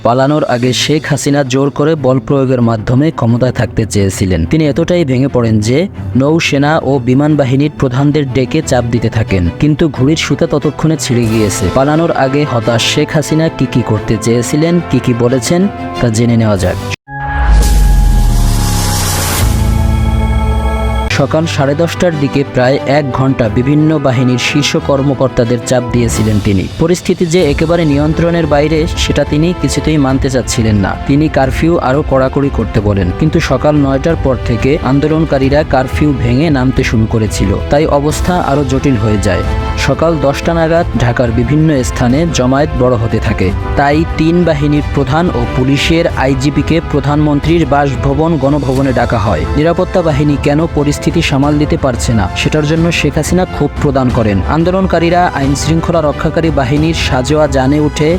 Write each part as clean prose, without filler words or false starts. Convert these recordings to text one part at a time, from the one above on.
পালানোর আগে শেখ হাসিনা জোর করে বল প্রয়োগের মাধ্যমে ক্ষমতায় থাকতে চেয়েছিলেন। তিনি এতটাই ভেঙে পড়েন যে নৌসেনা ও বিমান বাহিনীর প্রধানদের ডেকে চাপ দিতে থাকেন, কিন্তু ঘুড়ির সুতা ততক্ষণে ছিঁড়ে গিয়েছে। পালানোর আগে হতাশ শেখ হাসিনা কি করতে চেয়েছিলেন, কি বলেছেন তা জেনে নেওয়া যাক। সকাল 10:30টার দিকে প্রায় 1 ঘন্টা বিভিন্ন বাহিনীর শীর্ষ কর্মকর্তাদের চাপ দিয়েছিলেন তিনি। পরিস্থিতি যে একেবারে নিয়ন্ত্রণের বাইরে সেটা তিনি কিছুতেই মানতে চাচ্ছিলেন না। তিনি কারফিউ আরও কড়াকড়ি করতে বলেন, কিন্তু সকাল 9টার পর থেকে আন্দোলনকারীরা কারফিউ ভেঙে নামতে শুরু করেছিল, তাই অবস্থা আরও জটিল হয়ে যায়। সকাল 10টা নাগাদ ঢাকার বিভিন্ন স্থানে জমায়েত বড় হতে থাকে, তাই 3 বাহিনীর প্রধান ও পুলিশের আইজিপিকে প্রধানমন্ত্রীর বাসভবন গণভবনে ডাকা হয়। নিরাপত্তা বাহিনী কেন পরিস্থিতি সামাল দিতে পারছে না সেটার জন্য শেখ হাসিনা ক্ষোভ প্রদান করেন। আন্দোলনকারীরা আইন শৃঙ্খলা রক্ষাকারী বাহিনীর সাজোয়া যানে উঠে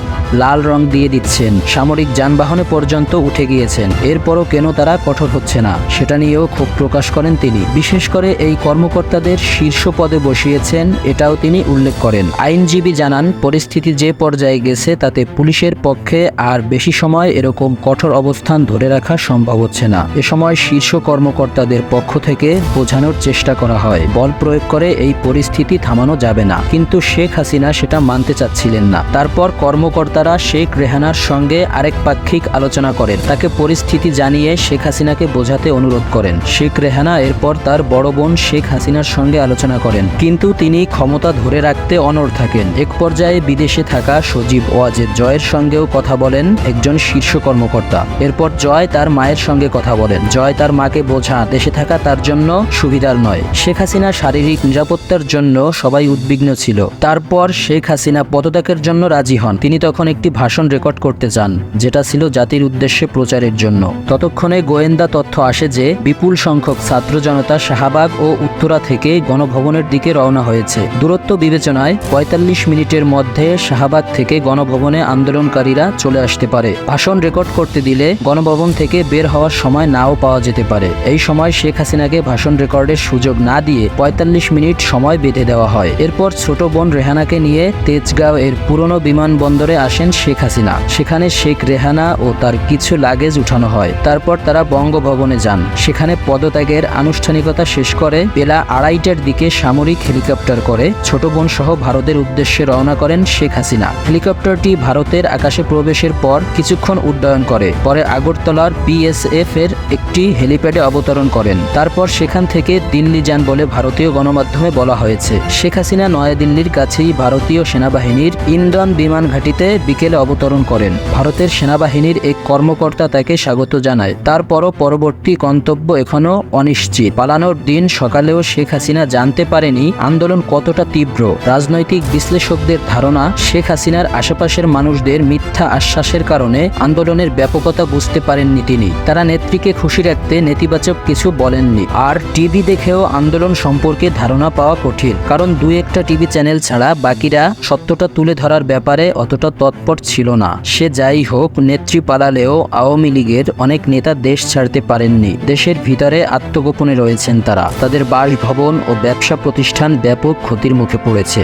লাল রং দিয়ে দিচ্ছেন, সামরিক যানবাহনে পর্যন্ত উঠে গিয়েছেন। এরপরও কেন তারা কঠোর হচ্ছে না সেটা নিয়েও ক্ষোভ প্রকাশ করেন তিনি। বিশেষ করে এই কর্মকর্তাদের শীর্ষ পদে বসিয়েছেন এটাও তিনি উল্লেখ করেন। আইনজীবী জানান, পরিস্থিতি যে পর্যায়ে গেছে তাতে পুলিশের পক্ষে আর বেশি সময় এরকম কঠোর অবস্থান ধরে রাখা সম্ভব হচ্ছে না। এ সময় শীর্ষ কর্মকর্তাদের পক্ষ থেকে বোঝানোর চেষ্টা করা হয় বল প্রয়োগ করে এই পরিস্থিতি থামানো যাবে না, কিন্তু শেখ হাসিনা সেটা মানতে চাচ্ছিলেন না। তারপর কর্মকর্তারা শেখ রেহানার সঙ্গে আরেক পাক্ষিক আলোচনা করেন, তাকে পরিস্থিতি জানিয়ে শেখ হাসিনাকে বোঝাতে অনুরোধ করেন। শেখ রেহানা এরপর তার বড় বোন শেখ হাসিনার সঙ্গে আলোচনা করেন, কিন্তু তিনি ক্ষমতা ধরে রাখতে অনড় থাকেন। এক পর্যায়ে বিদেশে থাকা সজীব ওয়াজেদ জয়ের সঙ্গেও কথা বলেন একজন শীর্ষ কর্মকর্তা। এরপর জয় তার মায়ের সঙ্গে কথা বলেন। জয় তার মাকে বোঝা দেশে থাকা তার জন্য সুবিধার নয়। শেখ হাসিনার শারীরিক নিরাপত্তার জন্য সবাই উদ্বিগ্ন ছিল। তারপর শেখ হাসিনা পদত্যাগের জন্য রাজি হন। তিনি তখন একটি ভাষণ রেকর্ড করতে চান, যেটা ছিল জাতির উদ্দেশ্যে প্রচারের জন্য। ততক্ষণে গোয়েন্দা তথ্য আসে যে বিপুল সংখ্যক ছাত্র জনতা শাহবাগ ও উত্তরা থেকে গণভবনের দিকে রওনা হয়েছে। দূরত্ব বিবেচনায় 45 মিনিটের মধ্যে শাহবাগ থেকে গণভবনে আন্দোলনকারীরা চলে আসতে পারে। ভাষণ রেকর্ড করতে দিলে গণভবন থেকে বের হওয়ার সময় নাও পাওয়া যেতে পারে। এই সময় শেখ হাসিনাকে ভাষণ রেকর্ডের সুযোগ না দিয়ে 45 মিনিট সময় বেঁধে দেওয়া হয়। এরপর ছোট বোন রেহানাকে নিয়ে তেজগাঁও এর পুরনো বিমানবন্দরে আসেন শেখ হাসিনা। সেখানে শেখ রেহানা ও তার কিছু লাগেজ উঠানো হয়। তারপর তারা বঙ্গভবনে যান। সেখানে পদত্যাগের আনুষ্ঠানিকতা শেষ করে বেলা 2:30টার দিকে সামরিক হেলিকপ্টার করে ছোট বোন সহ ভারতের উদ্দেশ্যে রওনা করেন শেখ হাসিনা। হেলিকপ্টারটি ভারতের আকাশে প্রবেশের পর কিছুক্ষণ উড্ডয়ন করে, পরে আগরতলার বিএসএফ এর একটি হেলিপ্যাডে অবতরণ করেন। তারপর সেখান থেকে দিল্লি যান বলে ভারতীয় গণমাধ্যমে বলা হয়েছে। শেখ হাসিনা নয়াদিল্লির কাছেই ভারতীয় সেনাবাহিনীর ইন্ডন বিমান ঘাঁটিতে বিকেলে অবতরণ করেন। ভারতের সেনাবাহিনীর এক কর্মকর্তা তাকে স্বাগত জানায়। তারপরও পরবর্তী গন্তব্য এখনও অনিশ্চিত। পালানোর দিন সকালেও শেখ হাসিনা জানতে পারেনি আন্দোলন কতটা তীব্র। রাজনৈতিক বিশ্লেষকদের ধারণা, শেখ হাসিনার আশেপাশের মানুষদের মিথ্যা আশ্বাসের কারণে আন্দোলনের ব্যাপকতা বুঝতে পারেননি তিনি। তারা নেত্রীকে খুশি রাখতে নেতিবাচক কিছু বলেননি। আর টিভি দেখেও আন্দোলন সম্পর্কে ধারণা পাওয়া কঠিন, কারণ 2-1টা টিভি চ্যানেল ছাড়া বাকিরা সত্যটা তুলে ধরার ব্যাপারে অতটা তৎপর ছিল না। সে যাই হোক, নেত্রী পালালেও আওয়ামী লীগের অনেক নেতা দেশ ছাড়তে পারেননি। দেশের ভিতরে আত্মগোপনে রয়েছেন তারা। তাদের বাসভবন ও ব্যবসা প্রতিষ্ঠান ব্যাপক ক্ষতির মুখে পড়েছে।